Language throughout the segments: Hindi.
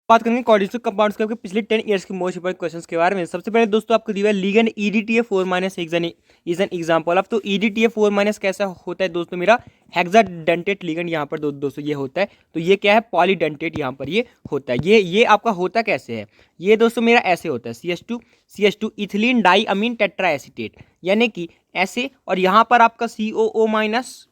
बात करेंगे कोऑर्डिनेट कंपाउंड्स के पिछले 10 इयर्स के मोस्ट इंपोर्टेंट क्वेश्चंस के बारे में। सबसे पहले दोस्तों आपको दिया है ligand EDTA4- is an example of. तो EDTA4- कैसा होता है दोस्तों, मेरा हेक्साडेंटेट लिगेंड यहाँ पर दोस्तों ये होता है। तो ये क्या है, पॉलीडेंटेट यहाँ पर ये होता है। ये आपका होता कैसे है, ये दोस्तों मेरा ऐसे होता है CH2 इथिलीन डाईअमीन टेट्रा एसीटेट, यानी कि ऐसे, और यहाँ पर आपका COO-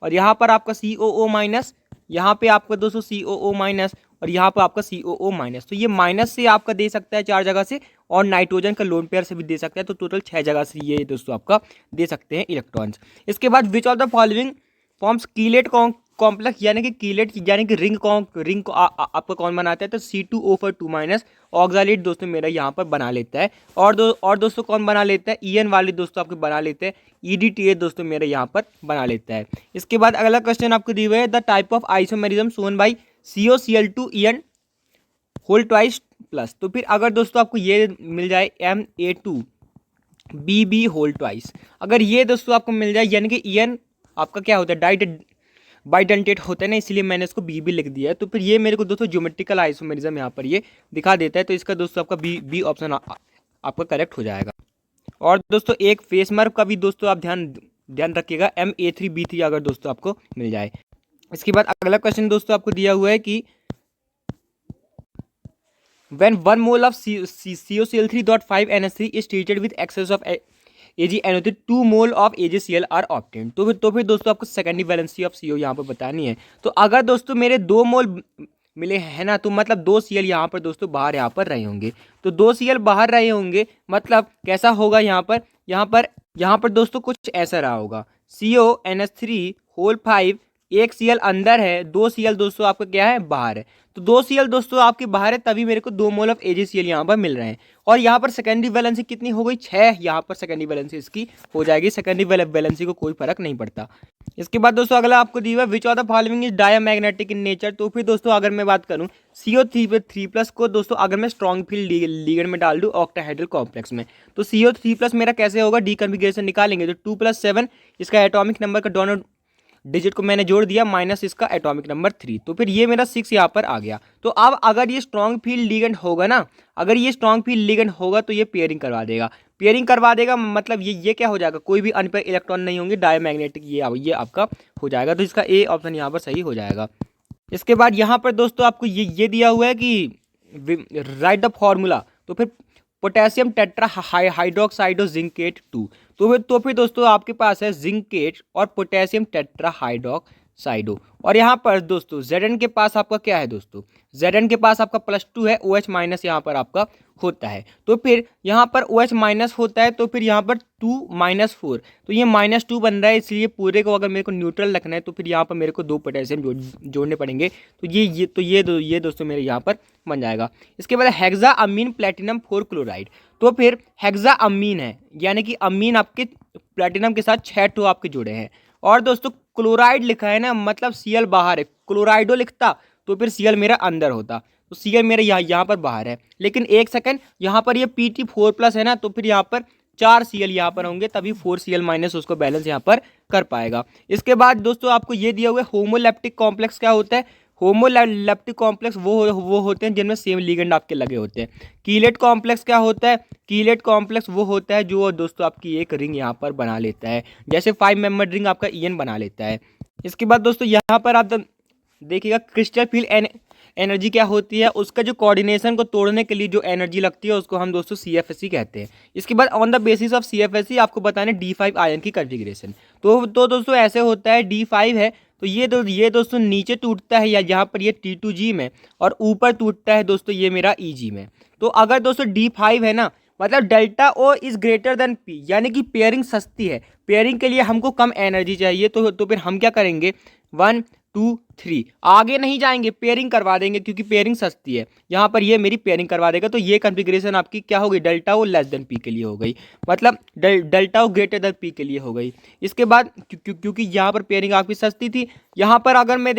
और यहाँ पर आपका COO-, यहाँ पे आपका दोस्तों COO-, और यहाँ पर आपका COO-। तो ये माइनस से आपका दे सकता है 4 जगह से, और नाइट्रोजन का लोन पेयर से भी दे सकता है। तो टोटल 6 जगह से ये दोस्तों आपका दे सकते हैं इलेक्ट्रॉन्स। इसके बाद which of the following forms chelate complex, यानी कि कीलेट यानी कि रिंग को आपका कौन बनाता है, तो C2O4 2- ऑक्सालेट दोस्तों मेरा यहाँ पर बना लेता है। और दोस्तों कौन बना लेता है, EN वाले दोस्तों आपके बना लेते हैं, EDTA दोस्तों मेरा यहाँ पर बना लेता है। इसके बाद अगला क्वेश्चन आपको दिया हुआ है, the type of isomerism shown by COCl2 whole twice plus. तो फिर अगर दोस्तों आपको ये मिल जाए Ma2Bb होल ट्वाइस, अगर ये दोस्तों आपको मिल जाए, यानी कि EN आपका क्या होता है, बाइडेंटेट होता है ना, इसलिए मैंने इसको BB लिख दिया है। तो फिर ये मेरे को दोस्तों ज्योमेट्रिकल आइसोमेरिज्म यहाँ पर ये दिखा देता है। तो इसका दोस्तों आपका बी ऑप्शन आपका करेक्ट हो जाएगा। और दोस्तों एक फेस मार्क का भी दोस्तों आप ध्यान रखिएगा, Ma3B3 अगर दोस्तों आपको मिल जाए। इसके बाद अगला क्वेश्चन दोस्तों आपको दिया हुआ है कि when 1 mole of COCl3.5 NH3 is treated with excess of AgNO3 2 mole of AgCl are obtained। तो फिर दोस्तों आपको सेकेंडरी वैलेंसी ऑफ CO यहाँ पर बतानी है। तो अगर दोस्तों मेरे 2 मोल मिले हैं ना, तो मतलब 2 Cl यहाँ पर दोस्तों बाहर यहाँ पर रहे होंगे। तो 2 Cl बाहर रहे होंगे, मतलब कैसा होगा यहाँ पर दोस्तों कुछ ऐसा रहा होगा, CONH3 होल 5, एक Cl अंदर है, 2 Cl दोस्तों आपका क्या है, बाहर है। तो 2 Cl दोस्तों आपके बाहर है, तभी मेरे को 2 मोल ऑफ AgCl यहाँ पर मिल रहे हैं। और यहाँ पर सेकेंडरी वैलेंसी कितनी हो गई, 6। यहाँ पर सेकेंडरी वैलेंसी इसकी हो जाएगी, सेकेंडरी वैलेंसी को कोई फर्क नहीं पड़ता। इसके बाद दोस्तों अगला आपको दिया हुआ विच of the following is diamagnetic in nature. तो फिर दोस्तों अगर मैं बात करूँ CO3+ को दोस्तों अगर मैं स्ट्रॉन्ग फील्ड लिगेंड में डाल दूँ ऑक्टाहेड्रल कॉम्प्लेक्स में, तो CO3+ मेरा कैसे होगा, डीकन्फिगरेशन निकालेंगे तो 2+7 इसका एटॉमिक नंबर का दोनों डिजिट को मैंने जोड़ दिया, माइनस इसका एटॉमिक नंबर 3। तो फिर ये मेरा 6 यहाँ पर आ गया। तो अब अगर ये स्ट्रॉन्ग फील्ड लिगेंड होगा ना, अगर ये स्ट्रॉन्ग फील्ड लिगेंड होगा तो ये पेयरिंग करवा देगा, मतलब ये क्या हो जाएगा, कोई भी अनपेयर इलेक्ट्रॉन नहीं होंगे, डायमैग्नेटिक ये आपका हो जाएगा। तो इसका ए ऑप्शन यहाँ पर सही हो जाएगा। इसके बाद यहाँ पर दोस्तों आपको ये दिया हुआ है कि राइट द फॉर्मूला। तो फिर पोटेशियम टेट्रा हाइड्रोक्साइडो जिंकेट 2। तो फिर दोस्तों आपके पास है जिंकेट और पोटेशियम टेट्रा हाइड्रोक्साइडो। और यहाँ पर दोस्तों Zn के पास आपका क्या है दोस्तों, Zn के पास आपका +2 है, OH- यहाँ पर आपका होता है। तो फिर यहाँ पर OH- होता है, तो फिर यहाँ पर 2-4, तो ये -2 बन रहा है। इसलिए पूरे को अगर मेरे को न्यूट्रल रखना है, तो फिर यहाँ पर मेरे को 2 पोटेशियम जोड़ने पड़ेंगे। तो ये दोस्तों मेरे यहाँ पर बन जाएगा। इसके बाद हेक्सा अमीन प्लेटिनम 4 क्लोराइड। तो फिर हेक्सा अमीन है, यानी कि अमीन आपके प्लेटिनम के साथ 6 ठो आपके जुड़े हैं। और दोस्तों क्लोराइड लिखा है ना, मतलब Cl बाहर है, क्लोराइडो लिखता तो फिर Cl मेरा अंदर होता। तो Cl मेरे यहाँ पर बाहर है, लेकिन एक सेकंड, यहाँ पर ये Pt4+ है ना, तो फिर यहाँ पर 4 Cl यहाँ पर होंगे, तभी 4 Cl- उसको बैलेंस यहाँ पर कर पाएगा। इसके बाद दोस्तों आपको ये दिया हुआ है होमोलेप्टिक कॉम्प्लेक्स क्या होता है। होमोलेप्टिक कॉम्प्लेक्स वो होते हैं जिनमें सेम लिगेंड आपके लगे होते हैं। कीलेट कॉम्प्लेक्स क्या होता है, कीलेट कॉम्प्लेक्स वो होता है जो दोस्तों आपकी एक रिंग यहाँ पर बना लेता है, जैसे 5 मेंबर रिंग आपका EN बना लेता है। इसके बाद दोस्तों यहाँ पर आप देखिएगा क्रिस्टल फील्ड एनर्जी क्या होती है, उसका जो कोऑर्डिनेशन को तोड़ने के लिए जो एनर्जी लगती है उसको हम दोस्तों CFSE कहते हैं। इसके बाद on the basis of CFSE आपको बताना है D5 आयन की कॉन्फ़िगरेशन। तो दोस्तों ऐसे होता है, D5 है तो ये दोस्तों नीचे टूटता है, या जहाँ पर ये T2G में, और ऊपर टूटता है दोस्तों ये मेरा EG में। तो अगर दोस्तों D5 है ना, मतलब delta O is greater than P, यानी कि पेयरिंग सस्ती है। पेयरिंग के लिए हमको कम एनर्जी चाहिए, तो फिर हम क्या करेंगे, 1 2 3 आगे नहीं जाएंगे, पेयरिंग करवा देंगे, क्योंकि पेयरिंग सस्ती है। यहाँ पर ये मेरी पेयरिंग करवा देगा, तो ये कॉन्फ़िगरेशन आपकी क्या हो गई, delta O less than P के लिए हो गई, मतलब delta O greater than P के लिए हो गई। इसके बाद क्योंकि यहाँ पर पेयरिंग आपकी सस्ती थी, यहाँ पर अगर मैं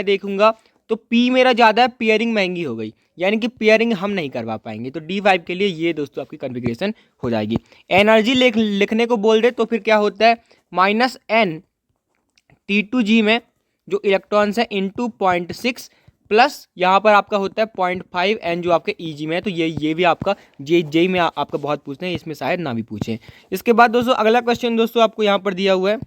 देखूंगा तो P मेरा ज़्यादा है, पेयरिंग महंगी हो गई, यानी कि पेयरिंग हम नहीं करवा पाएंगे। तो D5 के लिए ये दोस्तों आपकी कॉन्फ़िगरेशन हो जाएगी। एनर्जी लिखने को बोल दे तो फिर क्या होता है, -N T2G में जो इलेक्ट्रॉन्स है इंटू 0.6 प्लस यहाँ पर आपका होता है 0.5 एन जो आपके ईजी में है। तो ये भी आपका जेई में आपका बहुत पूछते हैं, इसमें शायद ना भी पूछें। इसके बाद दोस्तों अगला क्वेश्चन दोस्तों आपको यहाँ पर दिया हुआ है,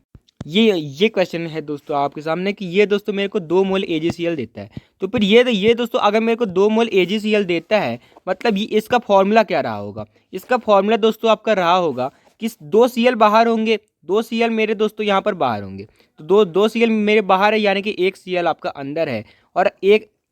ये क्वेश्चन है दोस्तों आपके सामने कि ये दोस्तों मेरे को 2 मोल AgCl देता है। तो फिर ये दोस्तों अगर मेरे को 2 मोल AgCl देता है, मतलब ये इसका फॉर्मूला क्या रहा होगा? इसका फॉर्मूला दोस्तों आपका रहा होगा कि 2 Cl बाहर होंगे, 2 Cl मेरे दोस्तों यहाँ पर बाहर होंगे। तो दो Cl मेरे बाहर है, यानी कि 1 Cl आपका अंदर है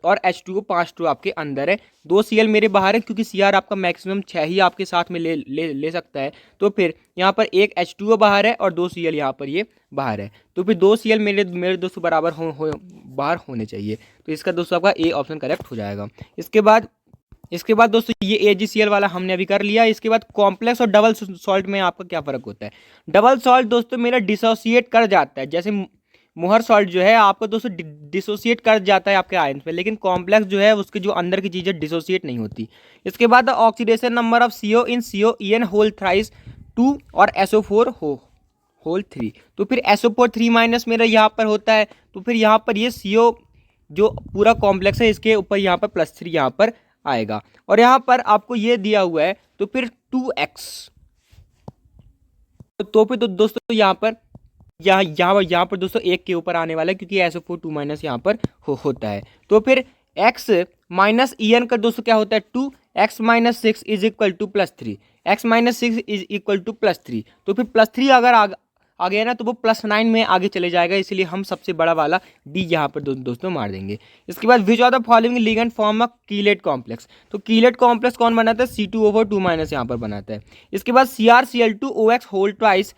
और H2O 5 आपके अंदर है। 2 Cl मेरे बाहर है, क्योंकि Cr आपका मैक्सिमम 6 ही आपके साथ में ले सकता है। तो फिर यहाँ पर एक H2O बाहर है और 2 Cl यहाँ पर ये बाहर है। तो फिर 2 Cl मेरे दोस्तों बराबर बाहर होने चाहिए। तो इसका दोस्तों आपका ए ऑप्शन करेक्ट हो जाएगा। इसके बाद दोस्तों ये AgCl वाला हमने अभी कर लिया। इसके बाद कॉम्प्लेक्स और डबल सॉल्ट में आपका क्या फ़र्क होता है? डबल सॉल्ट दोस्तों मेरा डिसोसिएट कर जाता है, जैसे मोहर सॉल्ट जो है आपको दोस्तों डिसोसिएट कर जाता है आपके आयंस में, लेकिन कॉम्प्लेक्स जो है उसके जो अंदर की चीज़ें डिसोसिएट नहीं होती। इसके बाद oxidation number of CO in COEN whole thrice 2 और SO4 होल 3। तो फिर SO4 3- मेरा यहाँ पर होता है। तो फिर यहाँ पर ये CO जो पूरा कॉम्प्लेक्स है इसके ऊपर यहाँ पर +3 यहाँ पर आएगा। और यहाँ पर आपको ये दिया हुआ है तो फिर 2x। तो फिर दोस्तों यहाँ पर दोस्तों 1 के ऊपर आने वाला है, क्योंकि SO4 2- यहाँ पर होता है। तो फिर x माइनस EN का दोस्तों क्या होता है 2, x - 6 is equal to +3, x - 6 is equal to +3। तो फिर +3 अगर आ गया ना तो वो +9 में आगे चले जाएगा, इसलिए हम सबसे बड़ा वाला डी यहाँ पर दोस्तों मार देंगे। इसके बाद which of the following ligand form a chelate complex. तो कीलेट कॉम्प्लेक्स कौन बनाता है? C2O4 2- यहाँ पर बनाता है। इसके बाद CrCl2OX होल ट्वाइस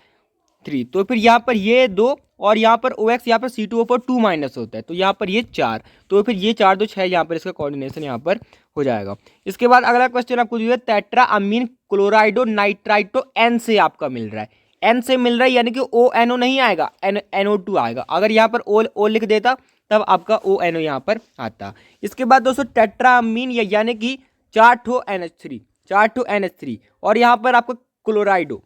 3। तो फिर यहाँ पर ये 2 और यहाँ पर OX यहाँ पर C2O4 2- होता है, तो यहाँ पर ये 4। तो फिर ये 4 2 6 यहाँ पर इसका कोऑर्डिनेशन यहाँ पर हो जाएगा। इसके बाद अगला क्वेश्चन आपको जो है टेट्रा अमीन क्लोराइडो नाइट्राइटो N से आपका मिल रहा है, N से मिल रहा है, यानी कि ONO नहीं आएगा, NO2 आएगा। अगर यहाँ पर O लिख देता तब आपका ONO यहाँ पर आता। इसके बाद दोस्तों टेट्रा अमीन यानी कि 4 NH3 और यहाँ पर आपका क्लोराइडो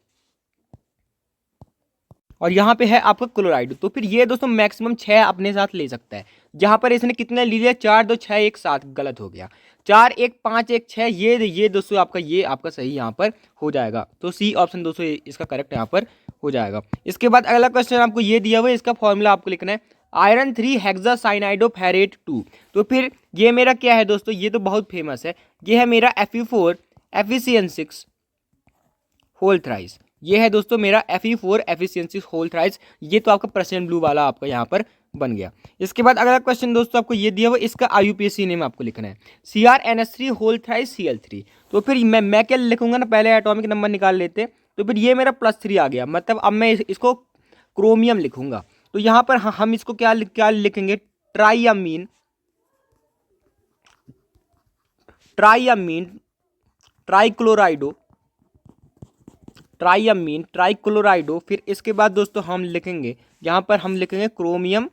और यहाँ पे है आपका क्लोराइड। तो फिर ये दोस्तों मैक्सिमम 6 अपने साथ ले सकता है। जहाँ पर इसने कितने ले लिया? 4 2 6 1 7, गलत हो गया। 4 1 5 1 6 ये दोस्तों आपका सही यहाँ पर हो जाएगा। तो सी ऑप्शन दोस्तों इसका करेक्ट यहाँ पर हो जाएगा। इसके बाद अगला क्वेश्चन आपको ये दिया हुआ है, इसका फॉर्मूला आपको लिखना है आयरन 3 हेक्सासाइनाइडोफेरेट 2। तो फिर ये मेरा क्या है दोस्तों? ये तो बहुत फेमस है, ये है मेरा Fe4 एफिशिएंसी होल थ्राइस। ये है दोस्तों मेरा Fe4 एफिशिएंसी होल थ्राइस। ये तो आपका पर्सेंट ब्लू वाला आपका यहाँ पर बन गया। इसके बाद अगला क्वेश्चन दोस्तों आपको ये दिया हुआ, इसका IUPAC नेम आपको लिखना है CrNH3 होल थ्राइस Cl3। तो फिर मैं क्या लिखूंगा ना, पहले एटॉमिक नंबर निकाल लेते। तो फिर ये मेरा +3 आ गया, मतलब अब मैं इसको क्रोमियम लिखूंगा। तो यहाँ पर हम इसको क्या लिखेंगे? ट्राईअमीन ट्राईक्लोराइडो। फिर इसके बाद दोस्तों हम लिखेंगे, यहाँ पर हम लिखेंगे क्रोमियम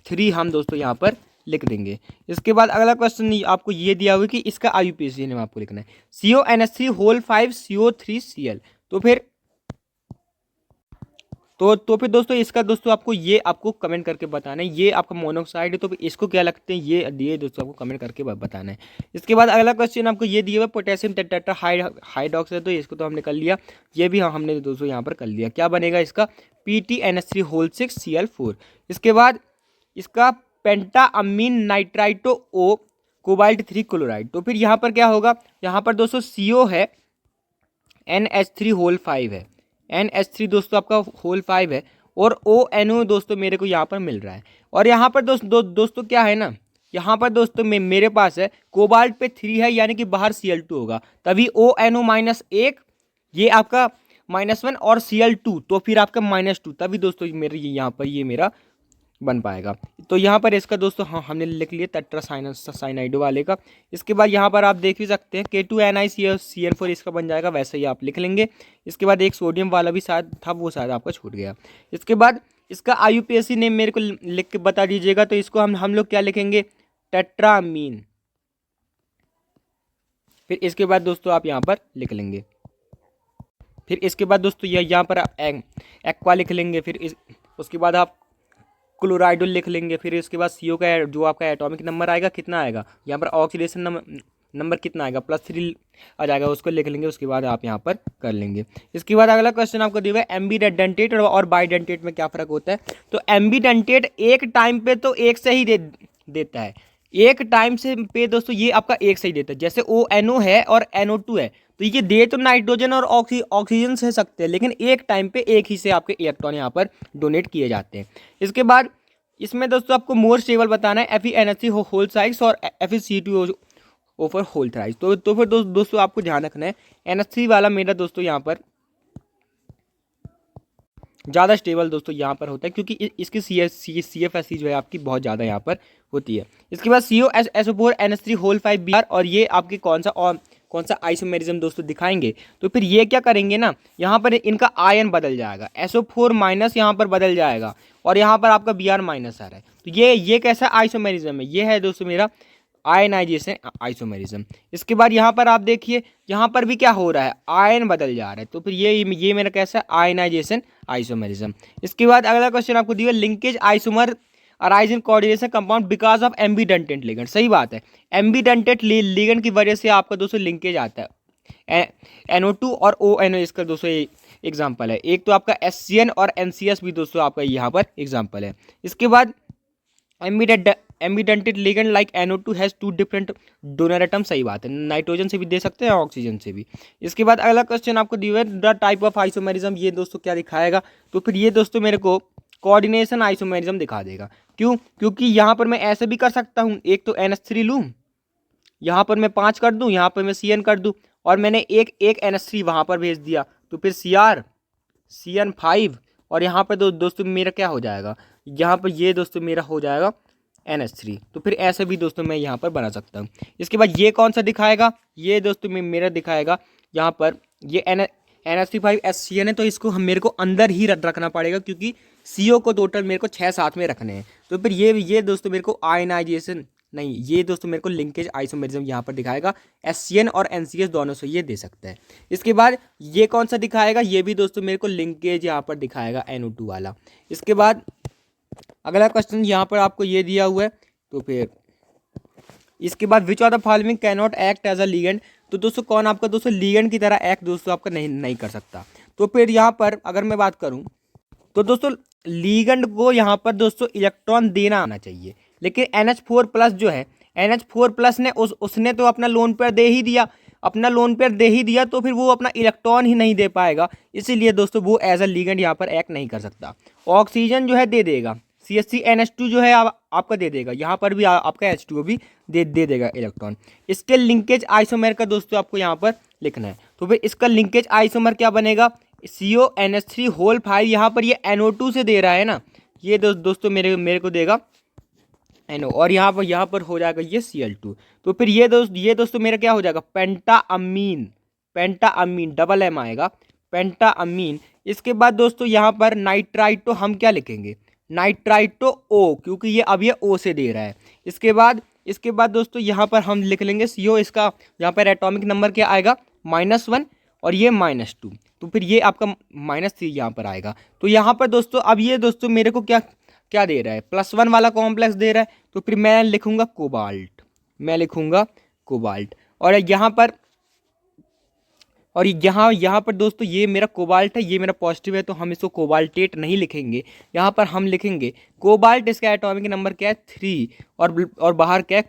3 हम दोस्तों यहाँ पर लिख देंगे। इसके बाद अगला क्वेश्चन आपको ये दिया हुआ है कि इसका IUPAC नेम आपको लिखना है CONH3 होल 5 CO3Cl। तो फिर दोस्तों इसका दोस्तों आपको कमेंट करके बताना है। ये आपका मोनोऑक्साइड है, तो इसको क्या लगते हैं ये दिए दोस्तों आपको कमेंट करके बताना है। इसके बाद अगला क्वेश्चन आपको ये दिया हुआ पोटेशियम टेट्रा हाइड्रोक्साइड। तो इसको तो हमने कर लिया, ये भी हमने दोस्तों यहाँ पर कर लिया। क्या बनेगा इसका? PTNH3 whole 6 Cl4। इसके बाद इसका पेंटा अमीन नाइट्राइटो O कोबाल्ट 3 क्लोराइड। तो फिर यहाँ पर क्या होगा? यहाँ पर दोस्तों CO है, NH3 होल 5 है, NH3 दोस्तों आपका होल 5 है, और ONO दोस्तों मेरे को यहाँ पर मिल रहा है। और यहाँ पर दोस्तों क्या है ना, यहाँ पर दोस्तों मेरे पास है कोबाल्ट पे 3 है, यानी कि बाहर Cl2 होगा, तभी ONO -1 ये आपका -1 और Cl2 तो फिर आपका -2, तभी दोस्तों मेरे यहाँ पर ये मेरा बन पाएगा। तो यहाँ पर इसका दोस्तों हमने लिख लिया टेट्रासाइनाइड वाले का। इसके बाद यहाँ पर आप देख भी सकते हैं K2NiCN4 इसका बन जाएगा, वैसे ही आप लिख लेंगे। इसके बाद एक सोडियम वाला भी शायद था, वो शायद आपका छूट गया। इसके बाद इसका IUPAC नेम मेरे को लिख के बता दीजिएगा। तो इसको हम लोग क्या लिखेंगे? टेट्रामीन। फिर इसके बाद दोस्तों आप यहाँ पर लिख लेंगे। फिर इसके बाद दोस्तों यहाँ पर आप एक्वा लिख लेंगे। फिर उसके बाद आप क्लोराइड लिख लेंगे। फिर इसके बाद CO का जो आपका एटॉमिक नंबर आएगा कितना आएगा, यहाँ पर ऑक्सीडेशन नंबर कितना आएगा, +3 आ जाएगा, उसको लिख लेंगे। उसके बाद आप यहाँ पर कर लेंगे। इसके बाद अगला क्वेश्चन आपको दिया हुआ है एम्बीडेंटेट और बाइडेंटेट में क्या फ़र्क होता है। तो एम्बीडेंटेट एक टाइम पे तो एक से ही देता है, एक टाइम से पे दोस्तों ये आपका एक से ही देता है। जैसे ONO है और NO2 है, तो ये दे तो नाइट्रोजन और ऑक्सीजन से सकते हैं, लेकिन एक टाइम पे एक ही से आपके इलेक्ट्रॉन यहाँ पर डोनेट किए जाते हैं। इसके बाद इसमें दोस्तों आपको मोर स्टेबल बताना है FeNH3 होल साइज और FeC2O ओवर होल थ्राइस। तो फिर दोस्तों आपको ध्यान रखना है NH3 वाला मेरा दोस्तों यहाँ पर ज़्यादा स्टेबल दोस्तों यहाँ पर होता है, क्योंकि इसकी CFSE जो है आपकी बहुत ज़्यादा यहाँ पर होती है। इसके बाद COSO4NH3 होल 5Br, और ये आपके कौन सा आइसोमेरिज्म दोस्तों दिखाएंगे। तो फिर ये क्या करेंगे ना, यहाँ पर इनका आयन बदल जाएगा, SO4 माइनस यहाँ पर बदल जाएगा, और यहाँ पर आपका Br माइनस आ रहा है। तो ये कैसा आइसोमेरिज्म है, ये है दोस्तों मेरा आयनाइजेशन आइसोमेरिज्म। इसके बाद यहाँ पर आप देखिए, यहाँ पर भी क्या हो रहा है, आयन बदल जा रहा है। तो फिर ये मेरा कैसा है, आयनाइजेशन आइसोमेरिज्म। इसके बाद अगला क्वेश्चन आपको दिया linkage isomer arise in coordination compound because of ambidentate ligand. सही बात है, एम्बीडेंटेट लिगेंड की वजह से आपका दोस्तों लिंकेज आता है। NO2 और ONO इसका दोस्तों एग्जाम्पल है। एक तो आपका SCN और NCS भी दोस्तों आपका यहाँ पर एग्जाम्पल है। इसके बाद ambidentate ligand like NO2 has 2 different donor atom. सही बात है, नाइट्रोजन से भी दे सकते हैं, ऑक्सीजन से भी। इसके बाद अगला क्वेश्चन आपको दिया है द टाइप ऑफ आइसोमेरिज्म। ये दोस्तों क्या दिखाएगा, तो फिर ये दोस्तों मेरे को कोऑर्डिनेशन आइसोमेरिज्म दिखा देगा। क्यों, क्योंकि यहाँ पर मैं ऐसे भी कर सकता हूँ, एक तो NH3 लूँ, यहाँ पर मैं 5 कर दूँ, यहाँ पर मैं CN कर दूँ, और मैंने एक NH3 वहाँ पर भेज दिया, तो फिर CN5, और यहाँ पर दोस्तों मेरा क्या हो जाएगा, यहाँ पर ये दोस्तों मेरा हो जाएगा NH3। तो फिर ऐसे भी दोस्तों मैं यहाँ पर बना सकता हूँ। इसके बाद ये कौन सा दिखाएगा, ये दोस्तों मेरा दिखाएगा यहाँ पर ये NH3 SCN है, तो इसको मेरे को अंदर ही रखना पड़ेगा, क्योंकि CO को टोटल मेरे को 6-7 में रखने हैं। तो फिर ये दोस्तों मेरे को आयनाइजेशन नहीं, ये दोस्तों मेरे को लिंकेज आइसोमेरिज्म यहाँ पर दिखाएगा। SCN और NCS दोनों से ये दे सकता है। इसके बाद ये कौन सा दिखाएगा, ये भी दोस्तों मेरे को लिंकेज यहाँ पर दिखाएगा NO2 वाला। इसके बाद अगला क्वेश्चन यहाँ पर आपको ये दिया हुआ है, तो फिर इसके बाद which of the following can not act as a ligand. तो दोस्तों कौन आपका दोस्तों लीगेंड की तरह एक्ट दोस्तों आपका नहीं कर सकता। तो फिर यहाँ पर अगर मैं बात करूँ तो दोस्तों लीगेंड को यहाँ पर दोस्तों इलेक्ट्रॉन देना आना चाहिए, लेकिन NH4+ जो है, NH4+ ने उसने तो अपना लोन पेयर दे ही दिया, तो फिर वो अपना इलेक्ट्रॉन ही नहीं दे पाएगा, इसीलिए दोस्तों वो एज अ लीगेंड यहाँ पर एक्ट नहीं कर सकता। ऑक्सीजन जो है दे देगा, CH3NH2 जो है आपका दे देगा, यहाँ पर भी आपका H2O भी दे देगा इलेक्ट्रॉन। इसके लिंकेज आइसोमर का दोस्तों आपको यहाँ पर लिखना है। तो फिर इसका लिंकेज आइसोमर क्या बनेगा, CONH3 होल 5, यहाँ पर ये NO2 से दे रहा है ना, ये दोस्तों मेरे को देगा NO, और यहाँ पर हो जाएगा ये Cl2। तो फिर ये दोस्तों मेरा क्या हो जाएगा, पेंटाअमीन, डबल M आएगा, पेंटाअमीन। इसके बाद दोस्तों यहाँ पर नाइट्राइटो हम क्या लिखेंगे, नाइट्राइटो O, क्योंकि ये अब ये O से दे रहा है। इसके बाद दोस्तों यहाँ पर हम लिख लेंगे CO, इसका यहाँ पर एटॉमिक नंबर क्या आएगा, -1, और ये -2, तो फिर ये आपका -3 यहाँ पर आएगा। तो यहाँ पर दोस्तों अब ये दोस्तों मेरे को क्या दे रहा है, +1 वाला कॉम्प्लेक्स दे रहा है, तो फिर मैं लिखूंगा कोबाल्ट, और यहाँ पर दोस्तों ये मेरा कोबाल्ट है, ये मेरा पॉजिटिव है, तो हम इसको कोबाल्टेट नहीं लिखेंगे, यहाँ पर हम लिखेंगे कोबाल्ट। इसका एटॉमिक नंबर क्या है, 3, और बाहर क्या है,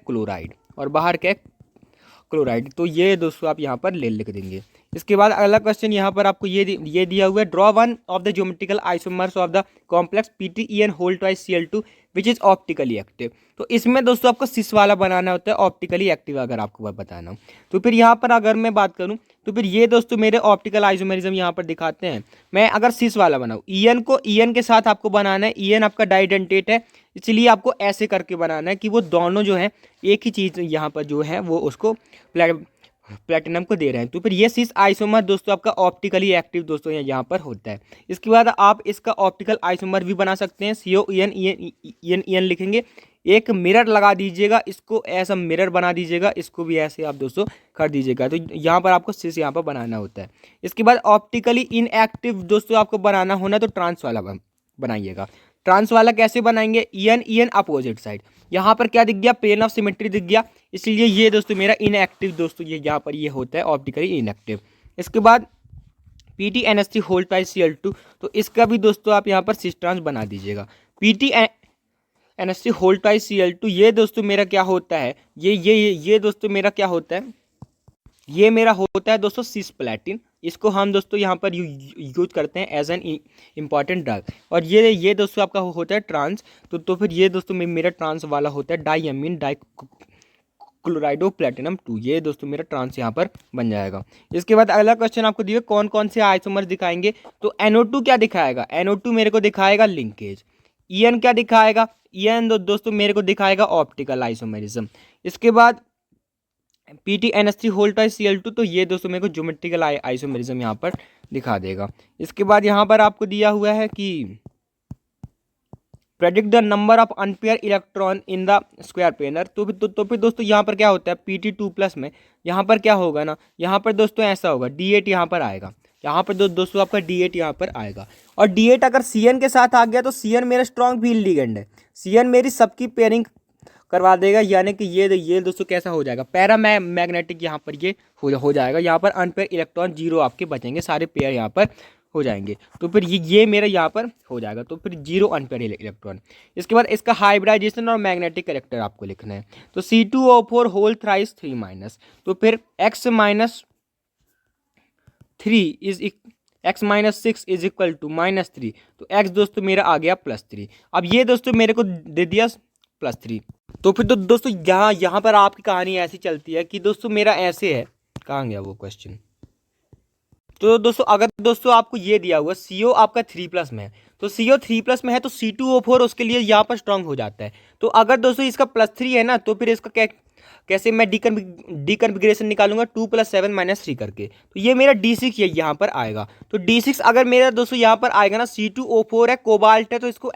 क्लोराइड। तो ये दोस्तों आप यहाँ पर लिख देंगे। इसके बाद अगला क्वेश्चन यहाँ पर आपको ये दिया हुआ है, draw one of the geometrical isomers of the complex PTEN whole twice Cl2 which is optically active. तो इसमें दोस्तों आपको सिस वाला बनाना होता है, ऑप्टिकली एक्टिव अगर आपको बताना हो। तो फिर यहाँ पर अगर मैं बात करूँ तो फिर ये दोस्तों मेरे ऑप्टिकल आइसोमेरिज्म यहाँ पर दिखाते हैं। मैं अगर सिस वाला बनाऊँ, EN को EN के साथ आपको बनाना है, EN आपका डाइडेंटेट है, इसलिए आपको ऐसे करके बनाना है कि वो दोनों जो है एक ही चीज़ यहाँ पर जो है वो उसको प्लेटिनम को दे रहे हैं। तो फिर ये सिस आइसोमर दोस्तों आपका ऑप्टिकली एक्टिव दोस्तों यहाँ पर होता है। इसके बाद आप इसका ऑप्टिकल आइसोमर भी बना सकते हैं, COEN लिखेंगे, एक मिरर लगा दीजिएगा, इसको ऐसा मिरर बना दीजिएगा, इसको भी ऐसे आप दोस्तों कर दीजिएगा। तो यहाँ पर आपको सिस यहाँ पर बनाना होता है। इसके बाद ऑप्टिकली इनएक्टिव दोस्तों आपको बनाना होना तो ट्रांस वाला बनाइएगा। ट्रांस वाला कैसे बनाएंगे, EN अपोजिट साइड। यहाँ पर क्या दिख गया, प्लेन ऑफ सिमेट्री दिख गया, इसलिए ये दोस्तों मेरा इनएक्टिव दोस्तों ये यहाँ पर ये होता है ऑप्टिकली इनएक्टिव। इसके बाद PTNS3 होल ट्वाइस Cl2, तो इसका भी दोस्तों आप यहाँ पर सिस ट्रांस बना दीजिएगा। PTNS3 होल ट्वाइस Cl2 ये दोस्तों मेरा क्या होता है, ये दोस्तों मेरा क्या होता है, ये मेरा होता है दोस्तों सिस प्लेटिन। इसको हम दोस्तों यहाँ पर यूज करते हैं एज एन इम्पॉर्टेंट ड्रग। और ये दोस्तों आपका होता है ट्रांस, तो फिर ये दोस्तों मेरा ट्रांस वाला होता है डाइअमीन डाइक्लोराइडो प्लेटिनम 2, ये दोस्तों मेरा ट्रांस यहाँ पर बन जाएगा। इसके बाद अगला क्वेश्चन आपको दिए कौन कौन से आइसोमर दिखाएंगे, तो NO2 क्या दिखाएगा, NO2 मेरे को दिखाएगा लिंकेज। EN क्या दिखाएगा, EN दोस्तों मेरे को दिखाएगा ऑप्टिकल आइसोमेरिज्म। इसके बाद PTNS3 होल ट्वाइस Cl2, तो ये दोस्तों मेरे को ज्योमेट्रिकल आइसोमेरिज्म यहाँ पर दिखा देगा। इसके बाद यहाँ पर आपको दिया हुआ है कि predict the number of unpaired electron in the square planar. तो फिर दोस्तों यहाँ पर क्या होता है, PT2+ में यहाँ पर क्या होगा ना, यहाँ पर दोस्तों ऐसा होगा D8 यहाँ पर आएगा, यहाँ पर दोस्तों आपका D8 यहाँ पर आएगा। और D8 अगर CN के साथ आ गया तो CN मेरा स्ट्रॉन्ग फील्ड लिगेंड है, CN मेरी सबकी पेयरिंग करवा देगा, यानी कि ये दोस्तों कैसा हो जाएगा, पैरा मैग्नेटिक यहाँ पर ये हो जाएगा। यहाँ पर अनपेयर इलेक्ट्रॉन 0 आपके बचेंगे, सारे पेयर यहाँ पर हो जाएंगे। तो फिर ये मेरा यहाँ पर हो जाएगा, तो फिर 0 अनपेयर इलेक्ट्रॉन। इसके बाद इसका हाइब्रिडाइजेशन और मैग्नेटिक कैरेक्टर आपको लिखना है, तो C2O4 होल थ्राइस 3-, तो फिर X - 6 इज इक्वल टू -3, तो X दोस्तों मेरा आ गया +3। अब ये दोस्तों मेरे को दे दिया +3। तो फिर दोस्तों यहाँ पर आपकी कहानी ऐसी चलती है कि दोस्तों मेरा ऐसे है, कहाँ गया वो क्वेश्चन। तो दोस्तों अगर दोस्तों आपको ये दिया हुआ CO आपका 3+ में है, तो CO 3+ में है तो C2O4 उसके लिए यहाँ पर स्ट्रांग हो जाता है। तो अगर दोस्तों इसका +3 है ना, तो फिर इसका कैसे मैं डीकन्फिग्रेशन निकालूंगा, 2 + 7 - 3 करके, तो ये मेरा D6 यहाँ पर आएगा। तो D6 अगर मेरा दोस्तों यहाँ पर आएगा ना, C2O4 है, कोबाल्ट है, तो इसको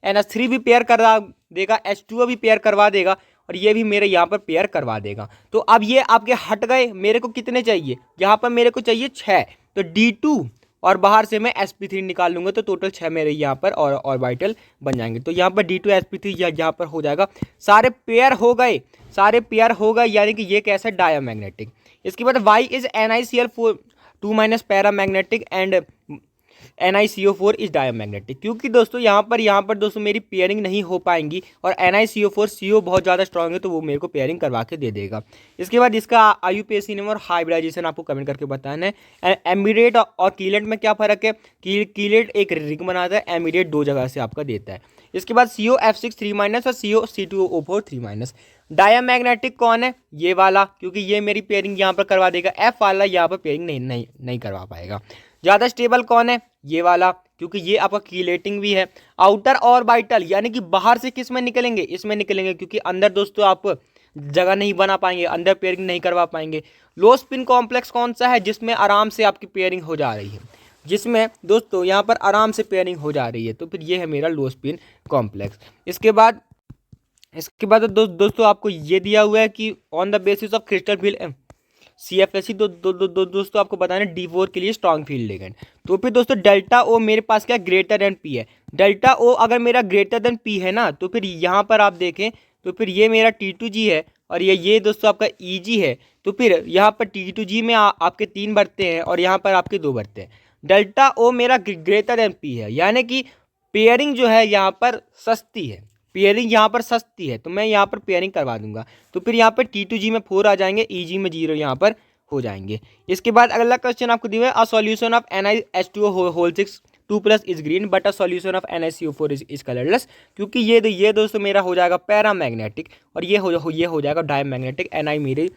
NH3 भी पेयर करवा देगा, H2O भी पेयर करवा देगा, और ये भी मेरे यहाँ पर पेयर करवा देगा। तो अब ये आपके हट गए, मेरे को कितने चाहिए, यहाँ पर मेरे को चाहिए 6, तो D2 और बाहर से मैं sp3 निकाल लूंगा, तो टोटल 6 मेरे यहाँ पर और ऑर्बिटल बन जाएंगे। तो यहाँ पर D2 sp3 यहाँ पर हो जाएगा, सारे पेयर हो गए, यानी कि ये कैसा डायमैग्नेटिक। इसके बाद Y is NiCl4 2- paramagnetic and NiCO4 is diamagnetic, क्योंकि दोस्तों यहाँ पर दोस्तों मेरी पेयरिंग नहीं हो पाएंगी, और NiCO4 CO बहुत ज़्यादा स्ट्रांग है, तो वो मेरे को पेयरिंग करवा के दे देगा। इसके बाद इसका IUPAC नंबर और हाइब्रिडाइजेशन आपको कमेंट करके बताना है। एमिडेट और कीलेट में क्या फ़र्क है, कीलेट एक रिंग बनाता है, एमिडेट 2 जगह से आपका देता है। इसके बाद COF6 3- और C2O4 3-। डायमैग्नेटिक कौन है, ये वाला, क्योंकि ये मेरी पेयरिंग यहाँ पर करवा देगा, F वाला यहाँ पर पेयरिंग नहीं करवा पाएगा। ज़्यादा स्टेबल कौन है, ये वाला, क्योंकि ये आपका कीलेटिंग भी है। आउटर ऑर्बिटल यानी कि बाहर से किस में निकलेंगे, इसमें निकलेंगे, क्योंकि अंदर दोस्तों आप जगह नहीं बना पाएंगे, अंदर पेयरिंग नहीं करवा पाएंगे। लो स्पिन कॉम्प्लेक्स कौन सा है, जिसमें आराम से आपकी पेयरिंग हो जा रही है, जिसमें दोस्तों यहाँ पर आराम से पेयरिंग हो जा रही है, तो फिर ये है मेरा लो स्पिन कॉम्प्लेक्स। इसके बाद दोस्तों आपको ये दिया हुआ है कि on the basis of crystal field CFSE दोस्तों आपको बताना है D4 के लिए स्ट्रॉन्ग फील्ड लिगेंड। तो फिर दोस्तों डेल्टा O मेरे पास क्या ग्रेटर देन P है, डेल्टा O अगर मेरा ग्रेटर देन P है ना, तो फिर यहाँ पर आप देखें तो फिर ये मेरा T2G है, और ये दोस्तों आपका EG है। तो फिर यहाँ पर T2G में आपके 3 बढ़ते हैं, और यहाँ पर आपके 2 बढ़ते हैं। डेल्टा O मेरा ग्रेटर देन P है, यानी कि पेयरिंग जो है यहाँ पर सस्ती है, पेयरिंग यहाँ पर सस्ती है, तो मैं यहाँ पर पेयरिंग करवा दूंगा। तो फिर यहाँ पर T2G में 4 आ जाएंगे, EG में 0 यहाँ पर हो जाएंगे। इसके बाद अगला क्वेश्चन आपको दिया है, a solution of NiH2O whole 6 2+ is green but a solution of NiCO4 is colourless, क्योंकि ये दोस्तों मेरा हो जाएगा पैरामैग्नेटिक, और ये हो जाएगा डायमैग्नेटिक। Ni मेरे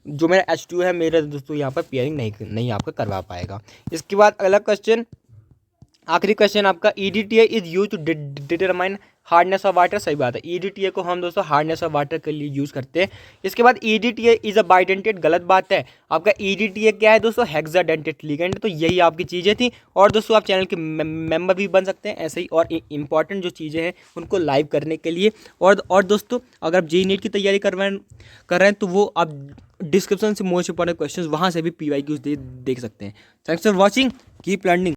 जो मेरा H2 है मेरा दोस्तों यहाँ पर पेयरिंग नहीं आपका करवा पाएगा। इसके बाद अगला क्वेश्चन, आखिरी क्वेश्चन आपका, EDTA is use to determine hardness of water. सही बात है, EDTA को हम दोस्तों हार्डनेस ऑफ वाटर के लिए यूज़ करते हैं। इसके बाद EDTA इज अ बाइडेंटेड, गलत बात है। आपका EDTA क्या है दोस्तों, हेक्साडेंटेड लिगेंड। तो यही आपकी चीज़ें थी, और दोस्तों आप चैनल के मेंबर भी बन सकते हैं ऐसे ही, और इंपॉर्टेंट जो चीज़ें हैं उनको लाइव करने के लिए। और दोस्तों अगर आप JEE नीट की तैयारी कर रहे हैं तो वो आप डिस्क्रिप्शन से मोस्ट इंपॉर्टेंट क्वेश्चन वहाँ से भी PYQs देख सकते हैं। Thanks for watching, keep learning.